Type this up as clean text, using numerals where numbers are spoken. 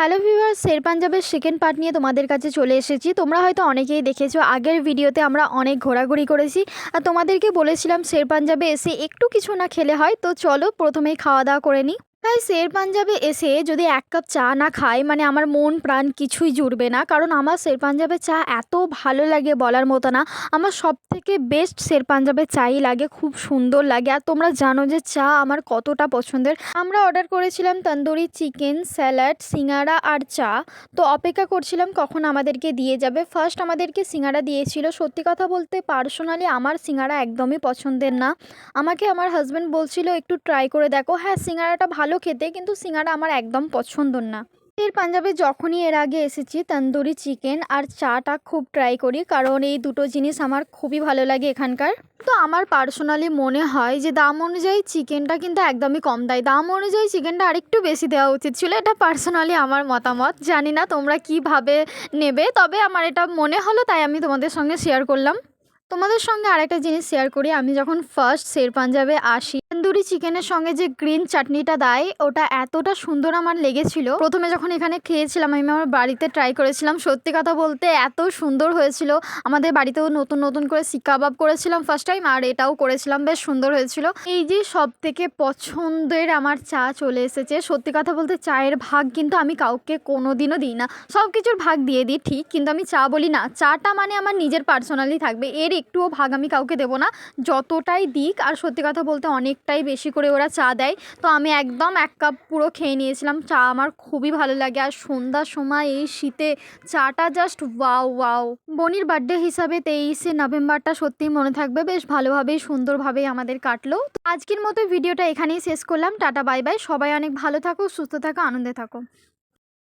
Hello viewers, শের পাঞ্জাবের second part নিয়ে তোমাদের কাছে চলে এসেছি। তোমরা হয়তো অনেকেই দেখেছো, আগের ভিডিওতে আমরা অনেক ঘোরাঘুরি করেছি আর তোমাদেরকে বলেছিলাম শের পাঞ্জাবে এসে একটু কিছু না খেলে হয়। তো চলো প্রথমেই খাওয়া দাওয়া করে নিই। তাই শের পাঞ্জাবে এসে যদি এক কাপ চা না খাই মানে আমার মন প্রাণ কিছুই জুড়বে না, কারণ আমার শের পাঞ্জাবের চা এত ভালো লাগে বলার মতো না। আমার সব থেকে বেস্ট শের পাঞ্জাবের চাই লাগে, খুব সুন্দর লাগে। আর তোমরা জানো যে চা আমার কতটা পছন্দের। আমরা অর্ডার করেছিলাম তন্দুরি চিকেন, স্যালাড, সিঙ্গাড়া আর চা। তো অপেক্ষা করছিলাম কখন আমাদেরকে দিয়ে যাবে। ফার্স্ট আমাদেরকে সিঙ্গাড়া দিয়েছিল। সত্যি কথা বলতে পার্সোনালি আমার সিঙ্গাড়া একদমই পছন্দের না। আমাকে আমার হাজব্যান্ড বলছিল একটু ট্রাই করে দেখো। হ্যাঁ, সিঙ্গাড়াটা ভালো খেতে, কিন্তু সিঙ্গাড়া আমার একদম পছন্দর না। এর পাঞ্জাবে যখনই এর আগে এসেছি তন্দুরি চিকেন আর চাটা খুব ট্রাই করি, কারণ এই দুটো জিনিস আমার খুবই ভালো লাগে এখানকার। তো আমার পার্সোনালি মনে হয় যে দাম অনুযায়ী চিকেনটা কিন্তু একদমই কম দেয়, দাম অনুযায়ী চিকেনটা আরেকটু বেশি দেওয়া উচিত ছিল। এটা পার্সোনালি আমার মতামত, জানি না তোমরা কীভাবে নেবে, তবে আমার এটা মনে হলো তাই আমি তোমাদের সঙ্গে শেয়ার করলাম। তোমাদের সঙ্গে আরেকটা জিনিস শেয়ার করি। আমি যখন ফার্স্ট শের পাঞ্জাবে আসি, তন্দুরি চিকেনের সঙ্গে যে গ্রিন চাটনিটা দেয় ওটা এতটা সুন্দর আমার লেগেছিল। প্রথমে যখন এখানে খেয়েছিলাম, আমি আমার বাড়িতে ট্রাই করেছিলাম, সত্যি কথা বলতে এত সুন্দর হয়েছিল। আমাদের বাড়িতেও নতুন নতুন করে শিক কাবাব করেছিলাম ফার্স্ট টাইম, আর এটাও করেছিলাম, বেশ সুন্দর হয়েছিল। এই যে সব থেকে পছন্দের আমার চা চলে এসেছে। সত্যি কথা বলতে চায়ের ভাগ কিন্তু আমি কাউকে কোনোদিনও দিই না। সব কিছুর ভাগ দিয়ে দিই ঠিক, কিন্তু আমি চা বলি না। চাটা মানে আমার নিজের পার্সোনালি থাকবে, এর একটুও ভাগ আমি কাউকে দেবো না, যতটাই দিক। আর সত্যি কথা বলতে অনেকটাই বেশি করে ওরা চা দেয়। তো আমি একদম এক কাপ পুরো খেয়ে নিয়েছিলাম। চা আমার খুবই ভালো লাগে, আর সন্ধ্যার সময় এই শীতে চাটা জাস্ট ওয়াও ওয়াও। বনির বার্থডে হিসাবে 23শে নভেম্বরটা সত্যিই মনে থাকবে, বেশ ভালোভাবেই সুন্দরভাবেই আমাদের কাটলো। আজকের মতো ভিডিওটা এখানেই শেষ করলাম। টাটা বাই বাই, সবাই অনেক ভালো থাকো, সুস্থ থাকো, আনন্দে থাকো।